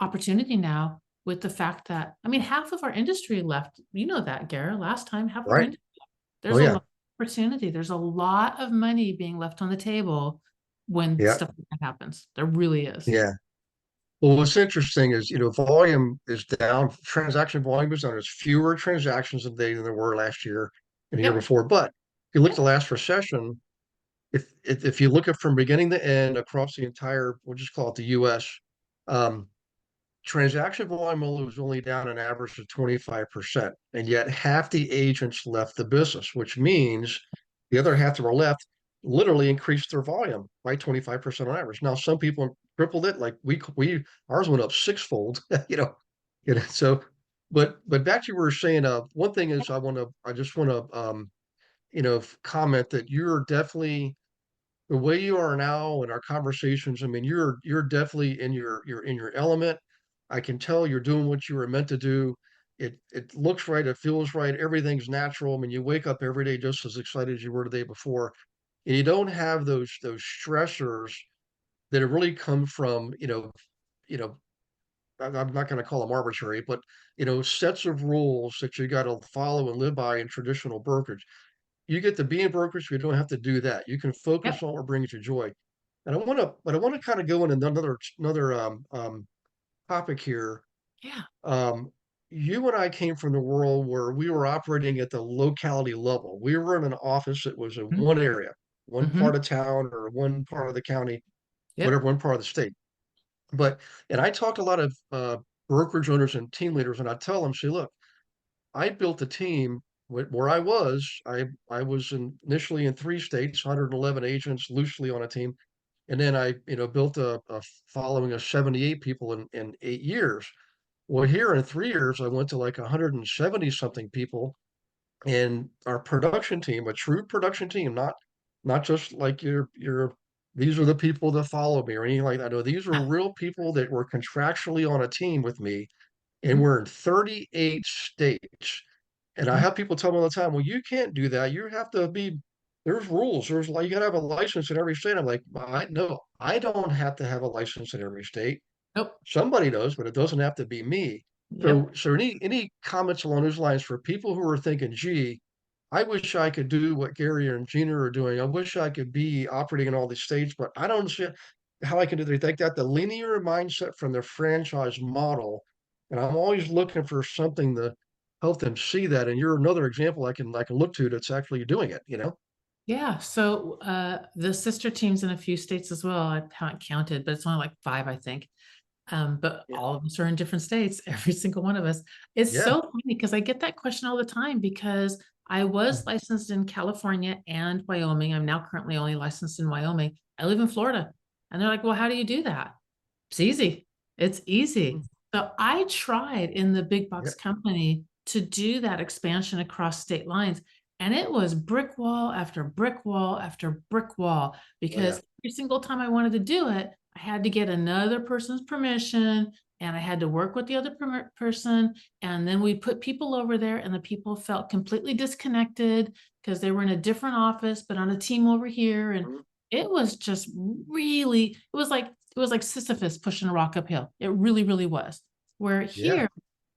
[SPEAKER 3] opportunity now with the fact that, I mean, half of our industry left. You know that, Gara, last time, half of our
[SPEAKER 2] Right.
[SPEAKER 3] industry.
[SPEAKER 2] Oh,
[SPEAKER 3] There's a
[SPEAKER 2] yeah.
[SPEAKER 3] lot of opportunity. There's a lot of money being left on the table when
[SPEAKER 2] Yeah.
[SPEAKER 3] stuff like that happens. There really is.
[SPEAKER 2] Yeah. Well, what's interesting is, volume is down, transaction volume is down. There's fewer transactions a day than there were last year and the year
[SPEAKER 3] Yep.
[SPEAKER 2] before. But if you look at
[SPEAKER 3] Yep.
[SPEAKER 2] the last recession, if you look at from beginning to end across the entire, we'll just call it the US, um, transaction volume was only down an average of 25%. And yet half the agents left the business, which means the other half that were left literally increased their volume by 25% on average. Now, some people tripled it, like ours went up sixfold, so, but back to what you were saying, one thing is I just want to, comment that you're definitely the way you are now in our conversations. I mean, you're definitely in you're in your element. I can tell you're doing what you were meant to do. It looks right, it feels right, everything's natural. I mean, you wake up every day just as excited as you were the day before, and you don't have those stressors that have really come from, you know, I'm not going to call them arbitrary, but sets of rules that you got to follow and live by in traditional brokerage. You get to be in brokerage, you don't have to do that. You can focus
[SPEAKER 3] Yep.
[SPEAKER 2] on what brings you joy. And I want to kind of go into another topic here.
[SPEAKER 3] Yeah.
[SPEAKER 2] Um, you and I came from the world where we were operating at the locality level. We were in an office that was in one area, one
[SPEAKER 3] Mm-hmm.
[SPEAKER 2] part of town or one part of the county,
[SPEAKER 3] Yep.
[SPEAKER 2] whatever, one part of the state. And I talked to a lot of brokerage owners and team leaders, and I tell them, say, look, I built a team where I was. I was initially in 3 states, 111 agents loosely on a team, and then I built a following of 78 people in 8 years. Well, here in 3 years, I went to like 170 something people, and our production team, a true production team, not just like your these are the people that follow me or anything like that. No, these are real people that were contractually on a team with me, and
[SPEAKER 3] Mhm.
[SPEAKER 2] we're in 38 states. And I
[SPEAKER 3] Mhm.
[SPEAKER 2] have people tell me all the time, well, you can't do that. You have to be, there's rules. There's like, you got to have a license in every state. I'm like, no, I don't have to have a license in every state.
[SPEAKER 3] Nope.
[SPEAKER 2] Somebody does, but it doesn't have to be me.
[SPEAKER 3] Yep.
[SPEAKER 2] So any comments along those lines for people who are thinking, gee, I wish I could do what Gary and Gina are doing. I wish I could be operating in all these states, but I don't see how I can do. They think that the linear mindset from their franchise model, and I'm always looking for something to help them see that. And you're another example I can look to that's actually doing it.
[SPEAKER 3] Yeah. So the sister teams in a few states as well. I haven't counted, but it's only like five, I think. But
[SPEAKER 2] Yeah.
[SPEAKER 3] all of us are in different states, every single one of us. It's
[SPEAKER 2] Yeah.
[SPEAKER 3] so funny because I get that question all the time because I was
[SPEAKER 2] Mm.
[SPEAKER 3] licensed in California and Wyoming. I'm now currently only licensed in Wyoming. I live in Florida. And they're like, well, how do you do that? It's easy. It's easy.
[SPEAKER 2] Mm.
[SPEAKER 3] So I tried in the big
[SPEAKER 2] Yeah.
[SPEAKER 3] box company to do that expansion across state lines. And it was brick wall after brick wall after brick wall
[SPEAKER 2] Oh, yeah.
[SPEAKER 3] because every single time I wanted to do it, I had to get another person's permission and I had to work with the other person. And then we put people over there, and the people felt completely disconnected because they were in a different office, but on a team over here. And
[SPEAKER 2] Mhm.
[SPEAKER 3] it was just really, it was like Sisyphus pushing a rock uphill. It really, really was. Where
[SPEAKER 2] Yeah.
[SPEAKER 3] here,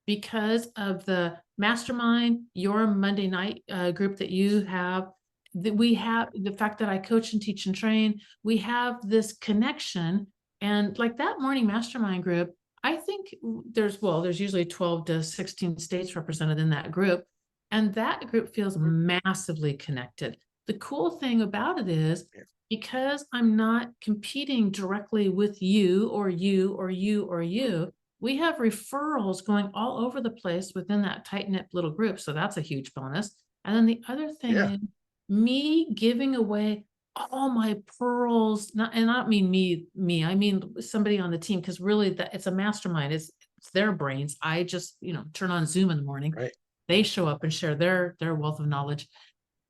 [SPEAKER 3] because of the mastermind, your Monday night group that you have, that we have the fact that I coach and teach and train, we have this connection. And like that morning mastermind group, I think there's usually 12 to 16 states represented in that group. And that group feels
[SPEAKER 2] Mhm.
[SPEAKER 3] massively connected. The cool thing about it is
[SPEAKER 2] Yeah.
[SPEAKER 3] because I'm not competing directly with you or you or you or
[SPEAKER 2] Mhm.
[SPEAKER 3] you, we have referrals going all over the place within that tight knit little group. So that's a huge bonus. And then the other thing
[SPEAKER 2] Yeah.
[SPEAKER 3] is me giving away all my pearls, not, and I don't mean me, I mean somebody on the team, because really that it's a mastermind, it's their brains. I just, turn on Zoom in the morning.
[SPEAKER 2] Right.
[SPEAKER 3] They show up and share their wealth of knowledge,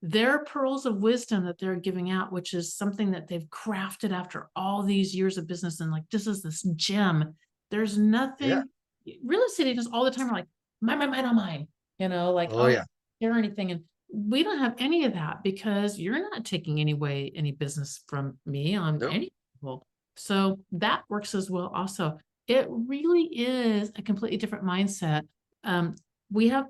[SPEAKER 3] their pearls of wisdom that they're giving out, which is something that they've crafted after all these years of business. And like, this is this gem. There's
[SPEAKER 2] Yeah.
[SPEAKER 3] nothing, real estate agents all the time are like, mine, oh, mine, like,
[SPEAKER 2] Oh,
[SPEAKER 3] oh,
[SPEAKER 2] yeah.
[SPEAKER 3] share anything. And we don't have any of that because you're not taking any business from me on
[SPEAKER 2] Nope.
[SPEAKER 3] any level. So that works as well. Also, it really is a completely different mindset. Um, we have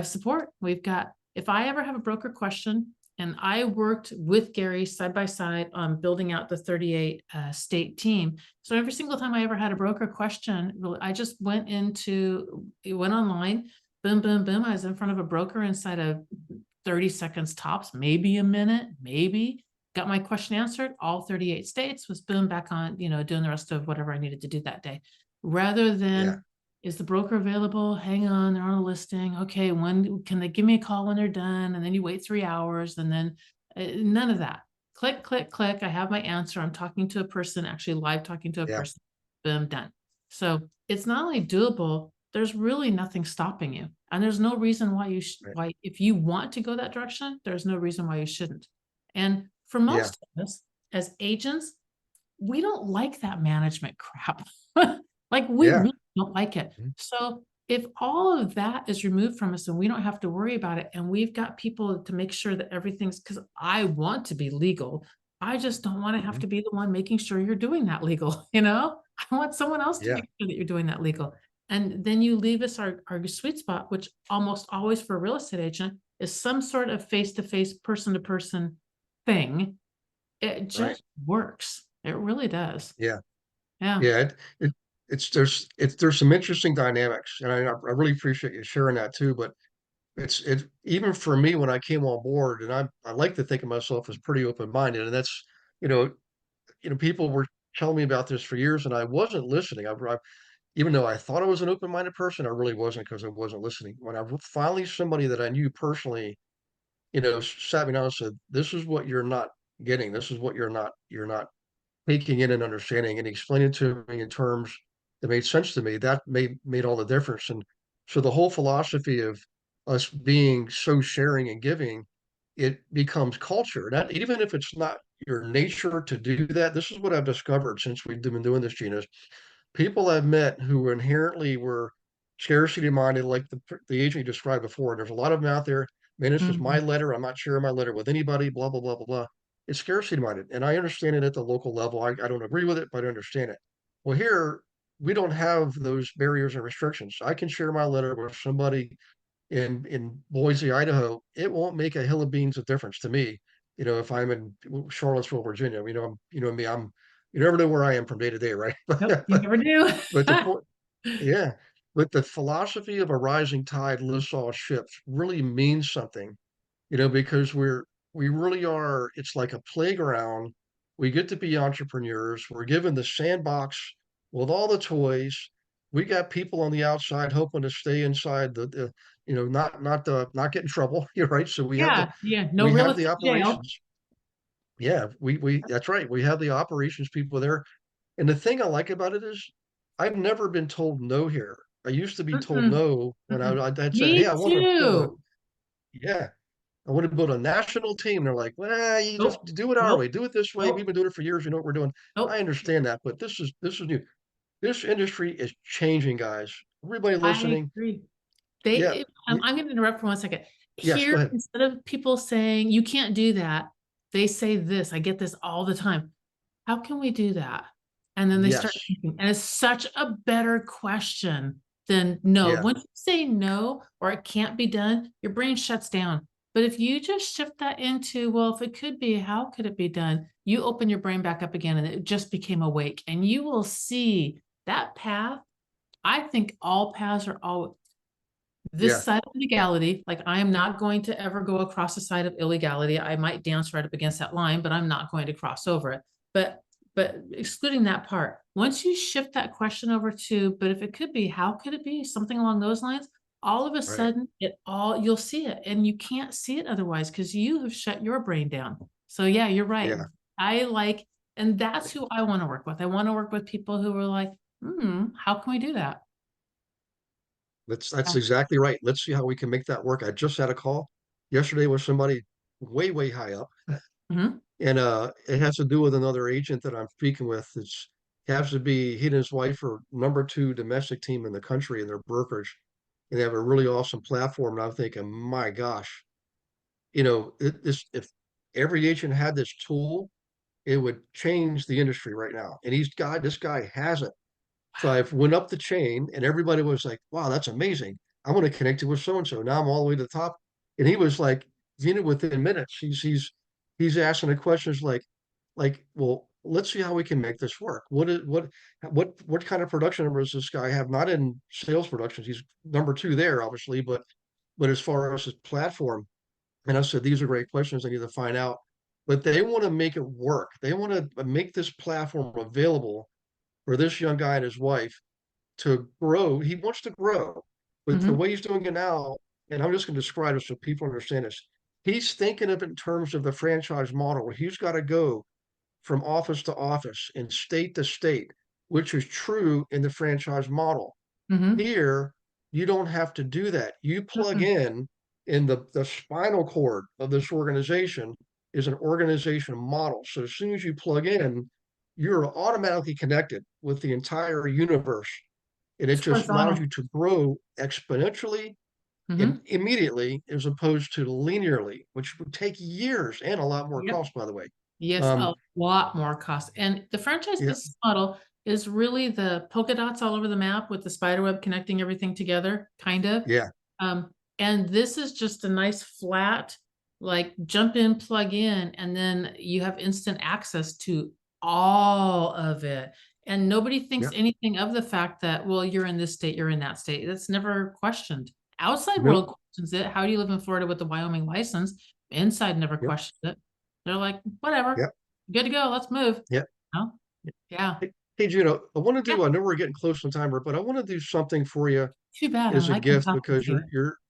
[SPEAKER 3] support. We've got, if I ever have a broker question And I worked with Gary side by side on building out the 38 state team. So every single time I ever had a broker question, I just went online, boom, boom, boom. I was in front of a broker inside of 30 seconds tops, maybe a minute, maybe. Got my question answered, all 38 states, was boom, back on, doing the rest of whatever I needed to do that day. Rather than, is the broker available? Hang on, they're on a listing. Okay, when can they give me a call when they're done? And then you wait 3 hours, and then none of that. Click, click, click. I have my answer. I'm talking to a person, actually live talking to a person. Boom, done. So it's not only doable, there's really nothing stopping you. And there's no reason why why, if you want to go that direction, there's no reason why you shouldn't. And for most of us as agents, we don't like that management crap. Like we really don't like it. So if all of that is removed from us and we don't have to worry about it, and we've got people to make sure that everything's, because I want to be legal. I just don't want to have to be the one making sure you're doing that legal. I want someone else to make sure that you're doing that legal. And then you leave us our sweet spot, which almost always for a real estate agent is some sort of face-to-face, person-to-person thing. It just works. It really does.
[SPEAKER 2] Yeah. There's some interesting dynamics, and I really appreciate you sharing that too. But it's even for me when I came on board, and I like to think of myself as pretty open-minded, and that's you know people were telling me about this for years, and I wasn't listening. Even though I thought I was an open-minded person, I really wasn't, because I wasn't listening. When I finally somebody that I knew personally, sat me down and said, "This is what you're not getting. This is what you're not taking in and understanding," and explaining to me in terms that made sense to me. That made all the difference. And so the whole philosophy of us being so sharing and giving, it becomes culture. That even if it's not your nature to do that, this is what I've discovered since we've been doing this, Gina. People I've met who inherently were scarcity minded, like the agent you described before. There's a lot of them out there. Man, this is my letter. I'm not sharing my letter with anybody. Blah blah blah blah blah. It's scarcity minded, and I understand it at the local level. I don't agree with it, but I understand it. Well, here we don't have those barriers and restrictions. I can share my letter with somebody in Boise, Idaho. It won't make a hill of beans of difference to me. If I'm in Charlottesville, Virginia, me, you never know where I am from day to day, right?
[SPEAKER 3] Nope, you never do.
[SPEAKER 2] But the point, yeah, but the philosophy of a rising tide lifts all ships really means something, because we really are. It's like a playground. We get to be entrepreneurs. We're given the sandbox with all the toys. We got people on the outside hoping to stay inside not get in trouble. You're right. So
[SPEAKER 3] No
[SPEAKER 2] we
[SPEAKER 3] real
[SPEAKER 2] have the
[SPEAKER 3] estate jail.
[SPEAKER 2] operations. Yeah, we that's right. We have the operations people there. And the thing I like about it is I've never been told no here. I used to be told no when I'd said, "Hey,
[SPEAKER 3] Me
[SPEAKER 2] I want to build a
[SPEAKER 3] too.
[SPEAKER 2] yeah, I want to build a national team." They're like, "Well, you just
[SPEAKER 3] Nope.
[SPEAKER 2] do it our way.
[SPEAKER 3] Nope.
[SPEAKER 2] Do it this way. We've
[SPEAKER 3] Nope.
[SPEAKER 2] been doing it for years. You know what we're doing." I
[SPEAKER 3] Nope.
[SPEAKER 2] understand that, but this is new. This industry is changing, guys. Everybody
[SPEAKER 3] I
[SPEAKER 2] listening,
[SPEAKER 3] agree.
[SPEAKER 2] yeah,
[SPEAKER 3] I'm going to interrupt for 1 second.
[SPEAKER 2] yes, go
[SPEAKER 3] Here,
[SPEAKER 2] ahead.
[SPEAKER 3] instead of people saying you can't do that, they say this. I get this all the time. How can we do that? And then they
[SPEAKER 2] Yes,
[SPEAKER 3] start thinking, and it's such a better question than no.
[SPEAKER 2] yeah,
[SPEAKER 3] Once you say no or it can't be done, your brain shuts down. But if you just shift that into, well, if it could be, how could it be done? You open your brain back up again and it just became awake, and you will see that path. I think all paths are all this
[SPEAKER 2] yeah,
[SPEAKER 3] side of legality. Like, I am not going to ever go across the side of illegality. I might dance right up against that line, but I'm not going to cross over it. But excluding that part, once you shift that question over to, but if it could be, how could it be? Something along those lines, all of a
[SPEAKER 2] right,
[SPEAKER 3] sudden you'll see it, and you can't see it otherwise because you have shut your brain down. So yeah, you're right.
[SPEAKER 2] yeah.
[SPEAKER 3] And that's who I want to work with. I want to work with people who are like, how can we do that?
[SPEAKER 2] That's exactly right. Let's see how we can make that work. I just had a call yesterday with somebody way, way high up.
[SPEAKER 3] Mhm.
[SPEAKER 2] And it has to do with another agent that I'm speaking with. It has to be he and his wife are number two domestic team in the country in their brokerage. And they have a really awesome platform. And I'm thinking, my gosh, if every agent had this tool, it would change the industry right now. And this guy has it. So I've went up the chain and everybody was like, wow, that's amazing. I want to connect you with so and so. Now I'm all the way to the top. And he was like, Gina, within minutes, he's asking the questions like, well, let's see how we can make this work. What kind of production numbers does this guy have? Not in sales productions, he's number two there, obviously, but as far as his platform. And I said, these are great questions I need to find out. But they want to make it work. They want to make this platform available for this young guy and his wife to grow. He wants to grow, but the
[SPEAKER 3] Mhm.
[SPEAKER 2] way he's doing it now, and I'm just going to describe it so people understand this. He's thinking of it in terms of the franchise model where he's got to go from office to office and state to state, which is true in the franchise model.
[SPEAKER 3] Mhm.
[SPEAKER 2] Here, you don't have to do that. You plug
[SPEAKER 3] Mhm.
[SPEAKER 2] in the spinal cord of this organization is an organization model. So as soon as you plug in, you're automatically connected with the entire universe. And it
[SPEAKER 3] It's
[SPEAKER 2] just allows
[SPEAKER 3] horizontal.
[SPEAKER 2] you to grow exponentially and
[SPEAKER 3] Mhm.
[SPEAKER 2] immediately as opposed to linearly, which would take years and a lot more
[SPEAKER 3] Yep.
[SPEAKER 2] cost, by the way.
[SPEAKER 3] Yes, a
[SPEAKER 2] Um,
[SPEAKER 3] lot more cost. And the franchise
[SPEAKER 2] yeah,
[SPEAKER 3] business model is really the polka dots all over the map with the spider web connecting everything together, kind of.
[SPEAKER 2] yeah,
[SPEAKER 3] And this is just a nice flat, like jump in, plug in, and then you have instant access to all of it. And nobody thinks
[SPEAKER 2] yeah.
[SPEAKER 3] anything of the fact that, well, you're in this state, you're in that state. That's never questioned. Outside world
[SPEAKER 2] Nope.
[SPEAKER 3] questions it. How do you live in Florida with the Wyoming license? Inside never
[SPEAKER 2] Yep.
[SPEAKER 3] questions it. They're like, whatever,
[SPEAKER 2] Yep.
[SPEAKER 3] good to go, let's move.
[SPEAKER 2] Yep.
[SPEAKER 3] No? Yeah.
[SPEAKER 2] Hey, Gina, I want to
[SPEAKER 3] Yeah.
[SPEAKER 2] do, I know we're getting close to time, but I want to do something for you
[SPEAKER 3] Too bad. I'm
[SPEAKER 2] as a
[SPEAKER 3] liking
[SPEAKER 2] gift
[SPEAKER 3] talking
[SPEAKER 2] because
[SPEAKER 3] to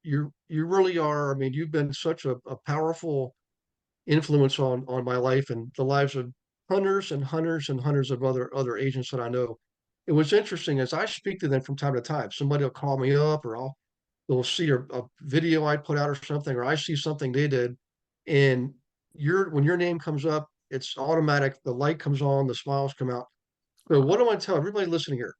[SPEAKER 3] you.
[SPEAKER 2] you really are. I mean, you've been such a powerful influence on my life and the lives of hundreds and hundreds and hundreds of other agents that I know. It was interesting as I speak to them from time to time. Somebody will call me up, or they'll see a video I put out or something, or I see something they did, and when your name comes up, it's automatic. The light comes on, the smiles come out. So what do I tell everybody listening here?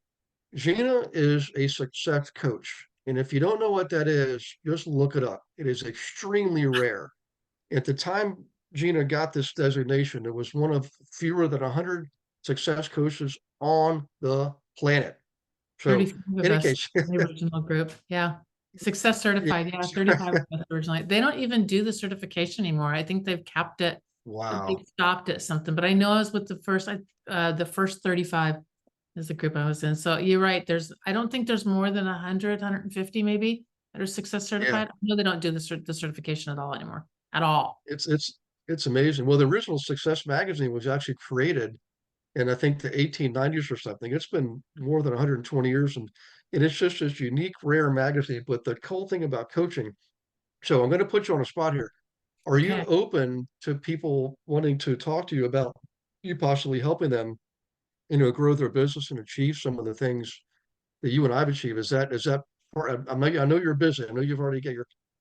[SPEAKER 2] Gina is a success coach. And if you don't know what that is, just look it up. It is extremely rare. At the time Gina got this designation, it was one of fewer than 100 success coaches on the planet. So,
[SPEAKER 3] 35 of
[SPEAKER 2] in any
[SPEAKER 3] us
[SPEAKER 2] case,
[SPEAKER 3] in the original group. Yeah. Success
[SPEAKER 2] yeah.
[SPEAKER 3] certified. Yeah. 35 of us originally. They don't even do the certification anymore. I think they've capped it.
[SPEAKER 2] Wow.
[SPEAKER 3] They've stopped at something, but I know I was with the first 35 is the group I was in. So you're right. I don't think there's more than 100, 150 maybe that are success
[SPEAKER 2] Yeah.
[SPEAKER 3] certified. I know they don't do the certification at all anymore. At all.
[SPEAKER 2] It's amazing. Well, the original Success magazine was actually created in I think the 1890s or something. It's been more than 120 years and it's just this unique, rare magazine. But the cool thing about coaching, so I'm going to put you on a spot here. Are you
[SPEAKER 3] Okay.
[SPEAKER 2] open to people wanting to talk to you about you possibly helping them, grow their business and achieve some of the things that you and I've achieved? Is that I know you're busy. I know you've already got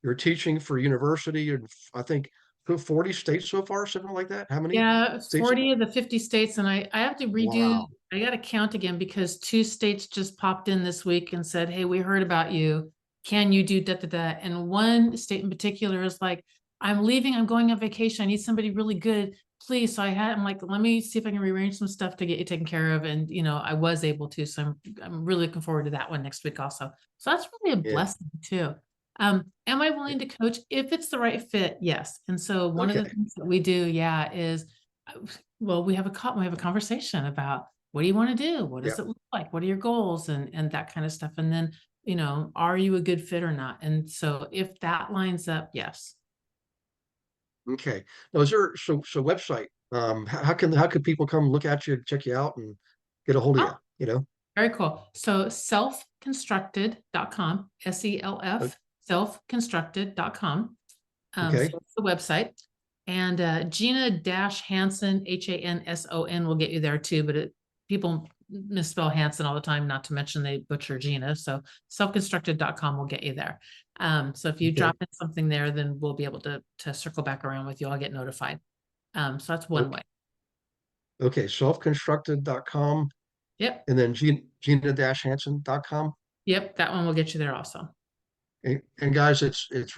[SPEAKER 2] your teaching for university and I think 40 states so far, something like that. How many
[SPEAKER 3] Yeah,
[SPEAKER 2] states?
[SPEAKER 3] 40 of the 50 states, and I have to redo,
[SPEAKER 2] Wow.
[SPEAKER 3] I gotta count again because two states just popped in this week and said, hey, we heard about you. Can you do da da da? And one state in particular is like, I'm leaving, I'm going on vacation. I need somebody really good, please. So I'm like, let me see if I can rearrange some stuff to get you taken care of. And I was able to. So I'm really looking forward to that one next week also. So that's really a
[SPEAKER 2] Yeah.
[SPEAKER 3] blessing too. Am I willing to coach if it's the right fit? Yes. And so one of the
[SPEAKER 2] Okay.
[SPEAKER 3] things that we do, yeah, is well, we have a conversation about what do you want to do? What
[SPEAKER 2] Yeah.
[SPEAKER 3] does it look like? What are your goals and that kind of stuff? And then, are you a good fit or not? And so if that lines up, yes.
[SPEAKER 2] Okay. Now, is there website? How can people come look at you, check you out, and get a hold of
[SPEAKER 3] Oh,
[SPEAKER 2] you? You know?
[SPEAKER 3] very cool. So selfconstructed.com,
[SPEAKER 2] O-
[SPEAKER 3] selfconstructed.com.
[SPEAKER 2] Okay.
[SPEAKER 3] So it's the website. And Gina-Hanson, Hanson will get you there too, but people misspell Hanson all the time, not to mention they butcher Gina. So selfconstructed.com will get you there. So if you
[SPEAKER 2] Okay.
[SPEAKER 3] drop in something there, then we'll be able to circle back around with you. I'll get notified. So that's one
[SPEAKER 2] Okay.
[SPEAKER 3] way.
[SPEAKER 2] Okay. Selfconstructed.com
[SPEAKER 3] Yep.
[SPEAKER 2] and then Gina-Hanson.com.
[SPEAKER 3] Yep. That one will get you there also.
[SPEAKER 2] And guys, it's Hanson,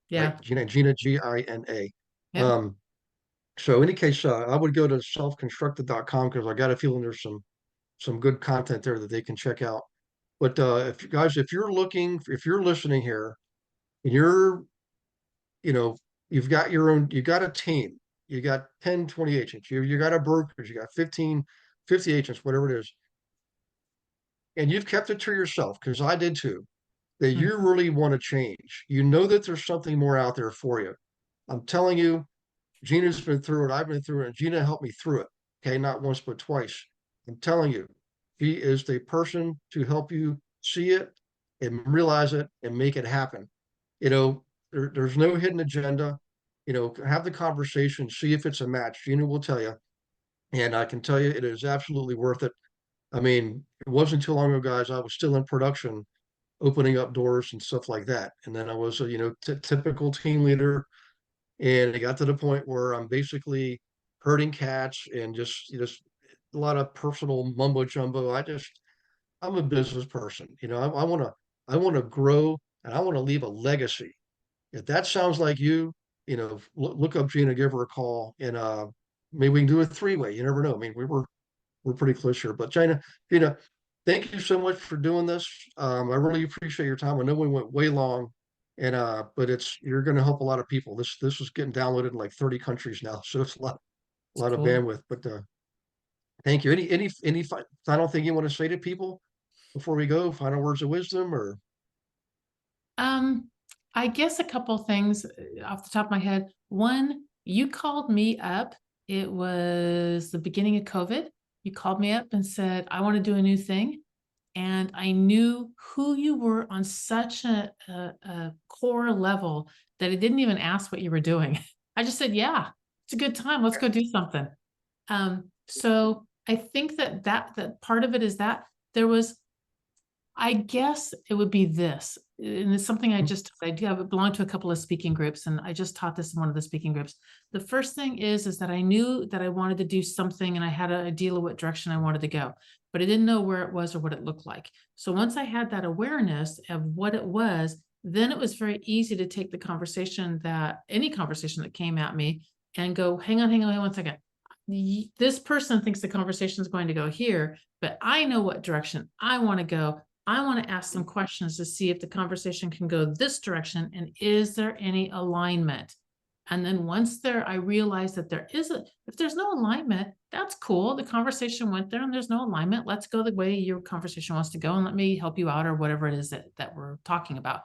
[SPEAKER 3] Yeah.
[SPEAKER 2] right? Gina, Gina.
[SPEAKER 3] Yep.
[SPEAKER 2] Um, so in any case, I would go to selfconstructed.com because I got a feeling there's some good content there that they can check out. But if you guys, if you're listening here and you've got you got a team, you got 10, 20 agents, you got a brokerage, you got 15, 50 agents, whatever it is, and you've kept it to yourself, because I did too, that you really want to change. You know that there's something more out there for you. I'm telling you, Gina's been through it. I've been through it. And Gina helped me through it. Okay. Not once, but twice. I'm telling you, she is the person to help you see it and realize it and make it happen. There's no hidden agenda. Have the conversation, see if it's a match. Gina will tell you. And I can tell you, it is absolutely worth it. I mean, it wasn't too long ago, guys. I was still in production, opening up doors and stuff like that. And then I was a, typical team leader, and it got to the point where I'm basically herding cats and just a lot of personal mumbo jumbo. I'm a business person. I want to grow, and I want to leave a legacy. If that sounds like you, look up Gina, give her a call, and maybe we can do a three-way. You never know. I mean, we're pretty close here. But Gina, thank you so much for doing this. I really appreciate your time. I know we went way long, and but you're going to help a lot of people. This is getting downloaded in like 30 countries now, so it's a lot of
[SPEAKER 3] Cool.
[SPEAKER 2] bandwidth. But thank you. Any final thing you want to say to people before we go? Final words of wisdom, or
[SPEAKER 3] Um, I guess a couple things off the top of my head. One, you called me up. It was the beginning of COVID. You called me up and said, I want to do a new thing. And I knew who you were on such a core level that I didn't even ask what you were doing. I just said, yeah, it's a good time. Let's go do something. So I think that part of it is that there was, I guess it would be this, and it's something I belong to a couple of speaking groups, and I just taught this in one of the speaking groups. The first thing is that I knew that I wanted to do something, and I had an idea of what direction I wanted to go, but I didn't know where it was or what it looked like. So once I had that awareness of what it was, then it was very easy to take any conversation that came at me and go, hang on 1 second. This person thinks the conversation is going to go here, but I know what direction I want to go. I want to ask some questions to see if the conversation can go this direction, and is there any alignment? And then once I realized that if there's no alignment, that's cool. The conversation went there and there's no alignment. Let's go the way your conversation wants to go, and let me help you out, or whatever it is that we're talking about.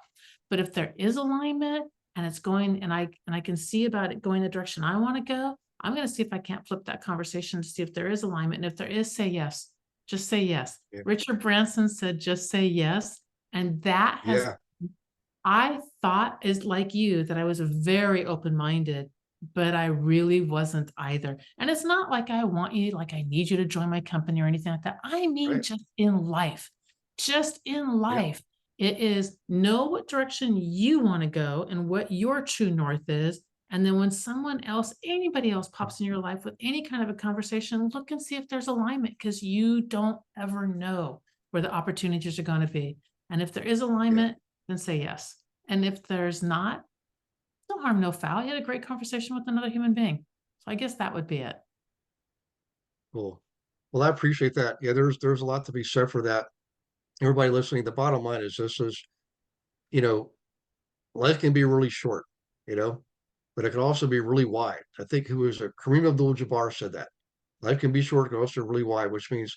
[SPEAKER 3] But if there is alignment and it's going, and I can see about it going the direction I want to go, I'm going to see if I can't flip that conversation to see if there is alignment. And if there is, say yes. Just say yes.
[SPEAKER 2] Yeah.
[SPEAKER 3] Richard Branson said, just say yes. And that
[SPEAKER 2] yeah,
[SPEAKER 3] I thought, is like you, that I was very open-minded, but I really wasn't either. And it's not like I need you to join my company or anything like that. I mean,
[SPEAKER 2] right.
[SPEAKER 3] just in life, it is know what direction you want to go and what your true north is. And then when anybody else pops in your life with any kind of a conversation, look and see if there's alignment, because you don't ever know where the opportunities are going to be. And if there is alignment, then say yes. And if there's not, no harm, no foul. You had a great conversation with another human being. So I guess that would be it.
[SPEAKER 2] Cool. Well, I appreciate that. Yeah, there's a lot to be said for that. Everybody listening, the bottom line is you know, life can be really short, you know, but it can also be really wide. I think Kareem Abdul-Jabbar said that. Life can be short, it can also be really wide, which means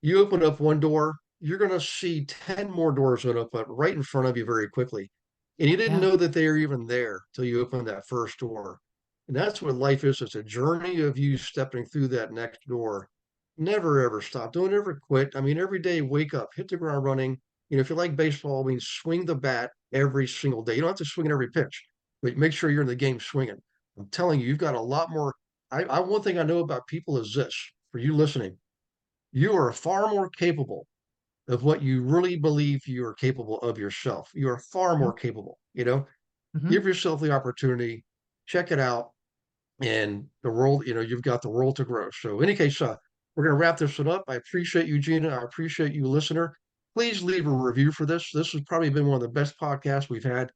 [SPEAKER 2] you open up one door, you're going to see 10 more doors open up right in front of you very quickly. And you didn't know that they were even there till you opened that first door. And that's what life is. It's a journey of you stepping through that next door. Never ever stop. Don't ever quit. I mean, every day, wake up, hit the ground running. If you like baseball, I mean, swing the bat every single day. You don't have to swing at every pitch, but make sure you're in the game swinging. I'm telling you, you've got a lot more. One thing I know about people is this, for you listening, you are far more capable of what you really believe you are capable of yourself. You are far more capable, give yourself the opportunity, check it out. And the world, you've got the world to grow. So in any case, we're going to wrap this one up. I appreciate you, Gina. I appreciate you, listener. Please leave a review for this. This has probably been one of the best podcasts we've had,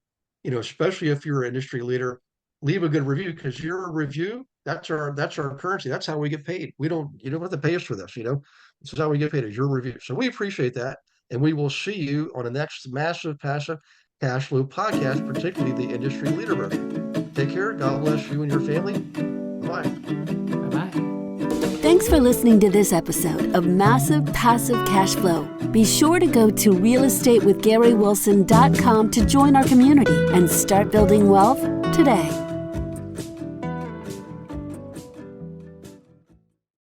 [SPEAKER 2] especially if you're an industry leader. Leave a good review, because your review, that's our currency. That's how we get paid. You don't have to pay us for this, This is how we get paid, is your review. So we appreciate that. And we will see you on the next Massive Passive Cash Flow podcast, particularly the Industry Leader Version. Take care. God bless you and your family. Bye-bye.
[SPEAKER 3] Bye-bye.
[SPEAKER 1] Thanks for listening to this episode of Massive Passive Cash Flow. Be sure to go to realestatewithgarywilson.com to join our community and start building wealth today.